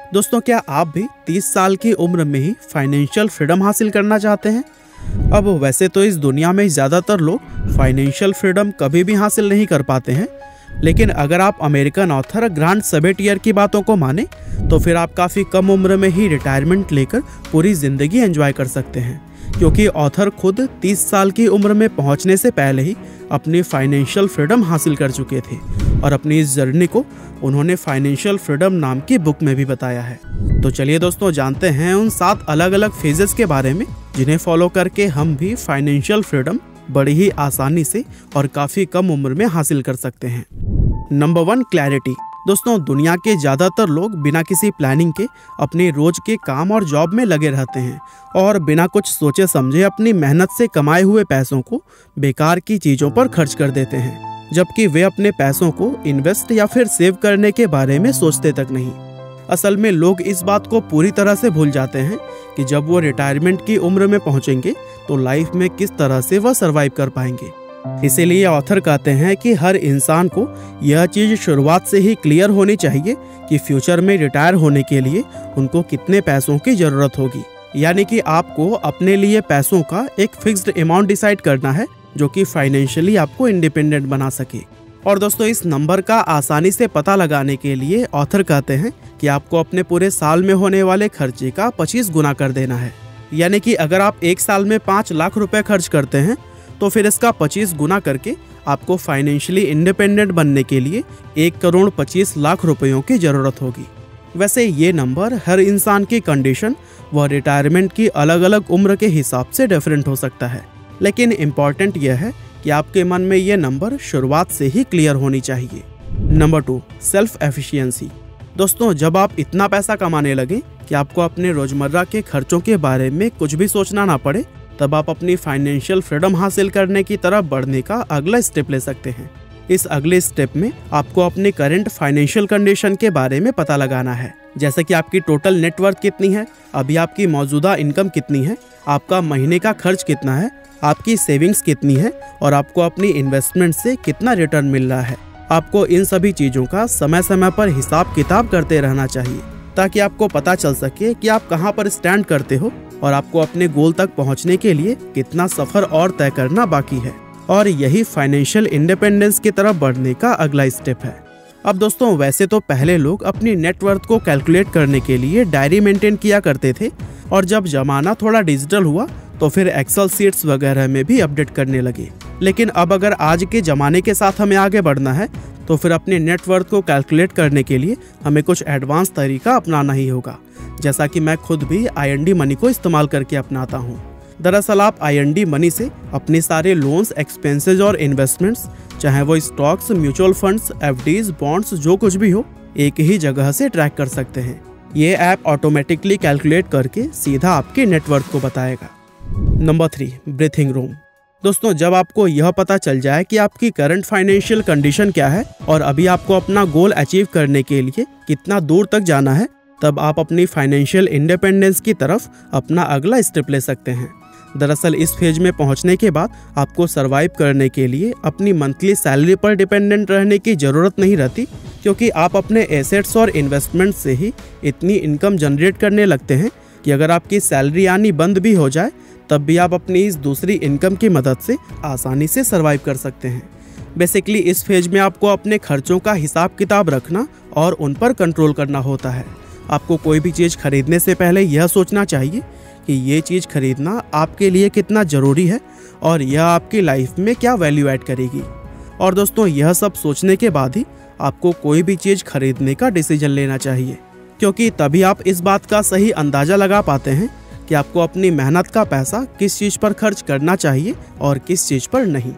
दोस्तों, क्या आप भी 30 साल की उम्र में ही फाइनेंशियल फ्रीडम हासिल करना चाहते हैं? अब वैसे तो इस दुनिया में ज़्यादातर लोग फाइनेंशियल फ्रीडम कभी भी हासिल नहीं कर पाते हैं, लेकिन अगर आप अमेरिकन ऑथर ग्रांट सबेटियर की बातों को माने तो फिर आप काफ़ी कम उम्र में ही रिटायरमेंट लेकर पूरी ज़िंदगी एंजॉय कर सकते हैं, क्योंकि ऑथर खुद 30 साल की उम्र में पहुंचने से पहले ही अपनी फाइनेंशियल फ्रीडम हासिल कर चुके थे और अपनी इस जर्नी को उन्होंने फाइनेंशियल फ्रीडम नाम की बुक में भी बताया है। तो चलिए दोस्तों, जानते हैं उन 7 अलग अलग फेजेस के बारे में जिन्हें फॉलो करके हम भी फाइनेंशियल फ्रीडम बड़ी ही आसानी से और काफ़ी कम उम्र में हासिल कर सकते हैं। Number 1, clarity. दोस्तों, दुनिया के ज़्यादातर लोग बिना किसी प्लानिंग के अपने रोज के काम और जॉब में लगे रहते हैं और बिना कुछ सोचे समझे अपनी मेहनत से कमाए हुए पैसों को बेकार की चीज़ों पर खर्च कर देते हैं, जबकि वे अपने पैसों को इन्वेस्ट या फिर सेव करने के बारे में सोचते तक नहीं। असल में लोग इस बात को पूरी तरह से भूल जाते हैं कि जब वो रिटायरमेंट की उम्र में पहुंचेंगे तो लाइफ में किस तरह से वह सर्वाइव कर पाएंगे। इसीलिए ऑथर कहते हैं कि हर इंसान को यह चीज़ शुरुआत से ही क्लियर होनी चाहिए कि फ्यूचर में रिटायर होने के लिए उनको कितने पैसों की ज़रूरत होगी। यानी कि आपको अपने लिए पैसों का एक फिक्स्ड अमाउंट डिसाइड करना है जो कि फाइनेंशियली आपको इंडिपेंडेंट बना सके। और दोस्तों, इस नंबर का आसानी से पता लगाने के लिए ऑथर कहते हैं कि आपको अपने पूरे साल में होने वाले खर्चे का 25 गुना कर देना है। यानी कि अगर आप एक साल में 5 लाख रुपए खर्च करते हैं तो फिर इसका 25 गुना करके आपको फाइनेंशियली इंडिपेंडेंट बनने के लिए 1,25,00,000 रुपयों की ज़रूरत होगी। वैसे ये नंबर हर इंसान की कंडीशन व रिटायरमेंट की अलग अलग उम्र के हिसाब से डिफरेंट हो सकता है, लेकिन इम्पॉर्टेंट यह है कि आपके मन में ये नंबर शुरुआत से ही क्लियर होनी चाहिए। Number 2, self efficiency. दोस्तों, जब आप इतना पैसा कमाने लगे कि आपको अपने रोजमर्रा के खर्चों के बारे में कुछ भी सोचना ना पड़े, तब आप अपनी फाइनेंशियल फ्रीडम हासिल करने की तरफ बढ़ने का अगला स्टेप ले सकते हैं। इस अगले स्टेप में आपको अपने करंट फाइनेंशियल कंडीशन के बारे में पता लगाना है, जैसे कि आपकी टोटल नेटवर्थ कितनी है, अभी आपकी मौजूदा इनकम कितनी है, आपका महीने का खर्च कितना है, आपकी सेविंग्स कितनी है और आपको अपनी इन्वेस्टमेंट से कितना रिटर्न मिल रहा है। आपको इन सभी चीज़ों का समय समय पर हिसाब किताब करते रहना चाहिए ताकि आपको पता चल सके कि आप कहाँ पर स्टैंड करते हो और आपको अपने गोल तक पहुँचने के लिए कितना सफ़र और तय करना बाकी है। और यही फाइनेंशियल इंडिपेंडेंस की तरफ बढ़ने का अगला स्टेप है। अब दोस्तों, वैसे तो पहले लोग अपनी नेटवर्थ को कैलकुलेट करने के लिए डायरी मेंटेन किया करते थे और जब ज़माना थोड़ा डिजिटल हुआ तो फिर एक्सेल शीट्स वगैरह में भी अपडेट करने लगे। लेकिन अब अगर आज के ज़माने के साथ हमें आगे बढ़ना है तो फिर अपने नेटवर्थ को कैलकुलेट करने के लिए हमें कुछ एडवांस तरीका अपनाना ही होगा, जैसा कि मैं खुद भी IND मनी को इस्तेमाल करके अपनाता हूँ। दरअसल आप IND मनी से अपने सारे लोन्स, एक्सपेंसेस और इन्वेस्टमेंट्स, चाहे वो stocks, mutual funds, FDs, bonds, जो कुछ भी हो, एक ही जगह से ट्रैक कर सकते हैं। ये ऐप ऑटोमेटिकली कैलकुलेट करके सीधा आपके नेटवर्थ को बताएगा। Number 3, breathing room. दोस्तों, जब आपको यह पता चल जाए कि आपकी करंट फाइनेंशियल कंडीशन क्या है और अभी आपको अपना गोल अचीव करने के लिए कितना दूर तक जाना है, तब आप अपनी फाइनेंशियल इंडिपेंडेंस की तरफ अपना अगला स्टेप ले सकते हैं। दरअसल इस फेज में पहुंचने के बाद आपको सरवाइव करने के लिए अपनी मंथली सैलरी पर डिपेंडेंट रहने की ज़रूरत नहीं रहती, क्योंकि आप अपने एसेट्स और इन्वेस्टमेंट से ही इतनी इनकम जनरेट करने लगते हैं कि अगर आपकी सैलरी आनी बंद भी हो जाए तब भी आप अपनी इस दूसरी इनकम की मदद से आसानी से सरवाइव कर सकते हैं। बेसिकली इस फेज में आपको अपने खर्चों का हिसाब किताब रखना और उन पर कंट्रोल करना होता है। आपको कोई भी चीज़ खरीदने से पहले यह सोचना चाहिए कि ये चीज़ खरीदना आपके लिए कितना ज़रूरी है और यह आपकी लाइफ में क्या वैल्यू ऐड करेगी। और दोस्तों, यह सब सोचने के बाद ही आपको कोई भी चीज़ खरीदने का डिसीजन लेना चाहिए, क्योंकि तभी आप इस बात का सही अंदाज़ा लगा पाते हैं कि आपको अपनी मेहनत का पैसा किस चीज़ पर खर्च करना चाहिए और किस चीज़ पर नहीं।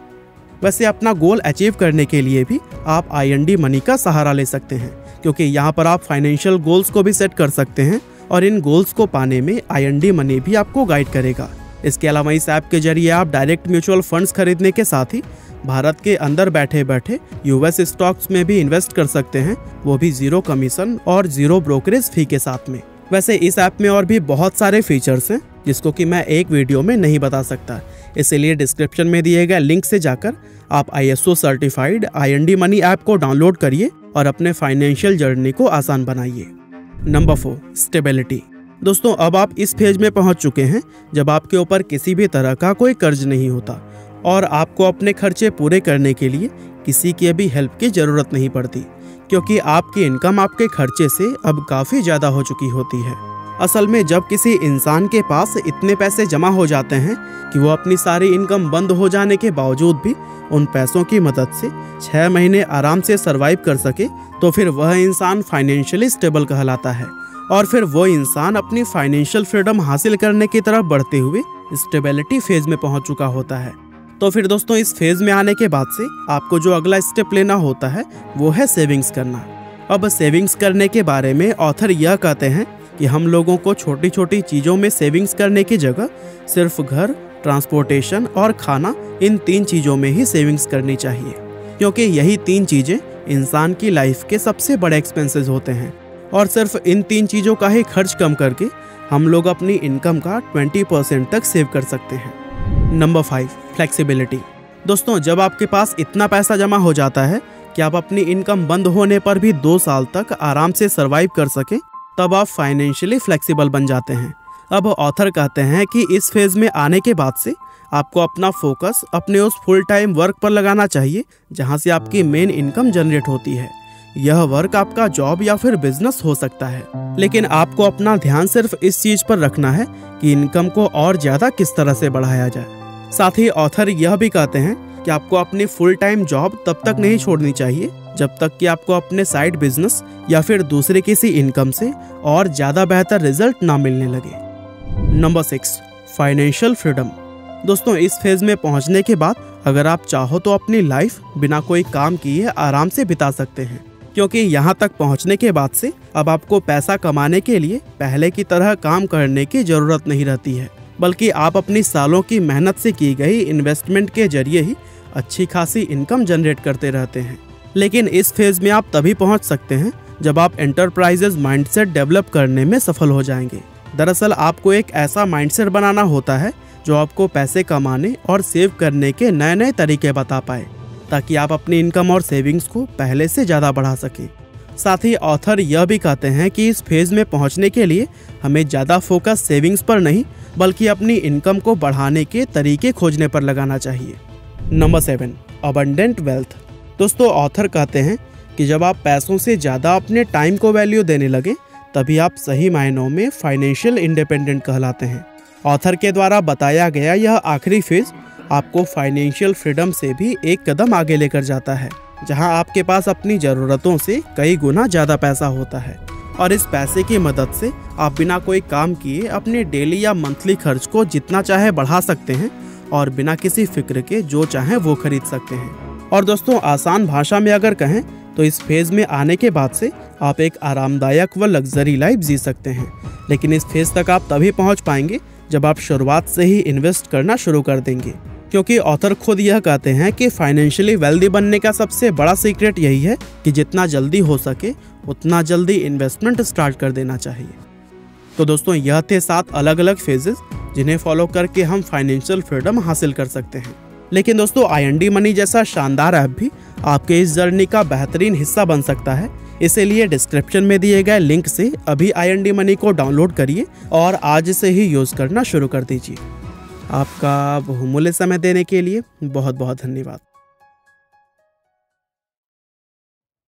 वैसे अपना गोल अचीव करने के लिए भी आप IND मनी का सहारा ले सकते हैं, क्योंकि यहाँ पर आप फाइनेंशियल गोल्स को भी सेट कर सकते हैं और इन गोल्स को पाने में IND मनी भी आपको गाइड करेगा। इसके अलावा इस ऐप के जरिए आप डायरेक्ट म्यूचुअल फंड्स खरीदने के साथ ही भारत के अंदर बैठे बैठे US स्टॉक्स में भी इन्वेस्ट कर सकते हैं, वो भी 0 कमीशन और 0 ब्रोकरेज फी के साथ में। वैसे इस ऐप में और भी बहुत सारे फीचर्स हैं जिसको कि मैं एक वीडियो में नहीं बता सकता, इसलिए डिस्क्रिप्शन में दिए गए लिंक से जाकर आप ISO certified IND money app को डाउनलोड करिए और अपने फाइनेंशियल जर्नी को आसान बनाइए। Number 4, stability. दोस्तों अब आप इस फेज में पहुंच चुके हैं जब आपके ऊपर किसी भी तरह का कोई कर्ज नहीं होता और आपको अपने खर्चे पूरे करने के लिए किसी की भी हेल्प की ज़रूरत नहीं पड़ती, क्योंकि आपकी इनकम आपके खर्चे से अब काफ़ी ज़्यादा हो चुकी होती है। असल में जब किसी इंसान के पास इतने पैसे जमा हो जाते हैं कि वो अपनी सारी इनकम बंद हो जाने के बावजूद भी उन पैसों की मदद से 6 महीने आराम से सरवाइव कर सके, तो फिर वह इंसान फाइनेंशियली स्टेबल कहलाता है और फिर वो इंसान अपनी फाइनेंशियल फ्रीडम हासिल करने की तरफ बढ़ते हुए स्टेबिलिटी फेज में पहुंच चुका होता है। तो फिर दोस्तों इस फेज में आने के बाद से आपको जो अगला स्टेप लेना होता है वो है सेविंग्स करना। अब सेविंग्स करने के बारे में ऑथर यह कहते हैं कि हम लोगों को छोटी छोटी चीज़ों में सेविंग्स करने की जगह सिर्फ घर, ट्रांसपोर्टेशन और खाना, इन 3 चीज़ों में ही सेविंग्स करनी चाहिए, क्योंकि यही 3 चीज़ें इंसान की लाइफ के सबसे बड़े एक्सपेंसेस होते हैं और सिर्फ इन 3 चीज़ों का ही खर्च कम करके हम लोग अपनी इनकम का 20% तक सेव कर सकते हैं। Number 5, flexibility. दोस्तों जब आपके पास इतना पैसा जमा हो जाता है कि आप अपनी इनकम बंद होने पर भी 2 साल तक आराम से सरवाइव कर सकें, तब आप फाइनेंशियली फ्लेक्सिबल बन जाते हैं। अब ऑथर कहते हैं कि इस फेज में आने के बाद से आपको अपना फोकस अपने उस फुल टाइम वर्क पर लगाना चाहिए जहां से आपकी मेन इनकम जनरेट होती है। यह वर्क आपका जॉब या फिर बिजनेस हो सकता है, लेकिन आपको अपना ध्यान सिर्फ इस चीज पर रखना है कि इनकम को और ज्यादा किस तरह से बढ़ाया जाए। साथ ही ऑथर यह भी कहते हैं कि आपको अपनी फुल टाइम जॉब तब तक नहीं छोड़नी चाहिए जब तक कि आपको अपने साइड बिजनेस या फिर दूसरे किसी इनकम से और ज़्यादा बेहतर रिजल्ट ना मिलने लगे। Number 6, financial freedom. दोस्तों इस फेज में पहुंचने के बाद अगर आप चाहो तो अपनी लाइफ बिना कोई काम किए आराम से बिता सकते हैं, क्योंकि यहाँ तक पहुँचने के बाद से अब आपको पैसा कमाने के लिए पहले की तरह काम करने की ज़रूरत नहीं रहती है, बल्कि आप अपनी सालों की मेहनत से की गई इन्वेस्टमेंट के जरिए ही अच्छी खासी इनकम जनरेट करते रहते हैं। लेकिन इस फेज में आप तभी पहुंच सकते हैं जब आप एंटरप्राइजेज माइंडसेट डेवलप करने में सफल हो जाएंगे। दरअसल आपको एक ऐसा माइंडसेट बनाना होता है जो आपको पैसे कमाने और सेव करने के नए नए तरीके बता पाए, ताकि आप अपनी इनकम और सेविंग्स को पहले से ज़्यादा बढ़ा सकें। साथ ही ऑथर यह भी कहते हैं कि इस फेज में पहुंचने के लिए हमें ज़्यादा फोकस सेविंग्स पर नहीं बल्कि अपनी इनकम को बढ़ाने के तरीके खोजने पर लगाना चाहिए। Number 7, abundant wealth. दोस्तों ऑथर कहते हैं कि जब आप पैसों से ज़्यादा अपने टाइम को वैल्यू देने लगे तभी आप सही मायनों में फाइनेंशियल इंडिपेंडेंट कहलाते हैं। ऑथर के द्वारा बताया गया यह आखिरी फेज आपको फाइनेंशियल फ्रीडम से भी एक कदम आगे लेकर जाता है, जहां आपके पास अपनी ज़रूरतों से कई गुना ज़्यादा पैसा होता है और इस पैसे की मदद से आप बिना कोई काम किए अपने डेली या मंथली खर्च को जितना चाहे बढ़ा सकते हैं और बिना किसी फिक्र के जो चाहें वो खरीद सकते हैं। और दोस्तों आसान भाषा में अगर कहें तो इस फेज में आने के बाद से आप एक आरामदायक व लग्जरी लाइफ जी सकते हैं, लेकिन इस फेज तक आप तभी पहुंच पाएंगे जब आप शुरुआत से ही इन्वेस्ट करना शुरू कर देंगे, क्योंकि ऑथर खुद यह कहते हैं कि फाइनेंशियली वेल्दी बनने का सबसे बड़ा सीक्रेट यही है कि जितना जल्दी हो सके उतना जल्दी इन्वेस्टमेंट स्टार्ट कर देना चाहिए। तो दोस्तों यह थे 7 अलग अलग फेजेस जिन्हें फॉलो करके हम फाइनेंशियल फ्रीडम हासिल कर सकते हैं। लेकिन दोस्तों IND मनी जैसा शानदार ऐप भी आपके इस जर्नी का बेहतरीन हिस्सा बन सकता है, इसीलिए डिस्क्रिप्शन में दिए गए लिंक से अभी IND मनी को डाउनलोड करिए और आज से ही यूज़ करना शुरू कर दीजिए। आपका बहुमूल्य समय देने के लिए बहुत बहुत धन्यवाद।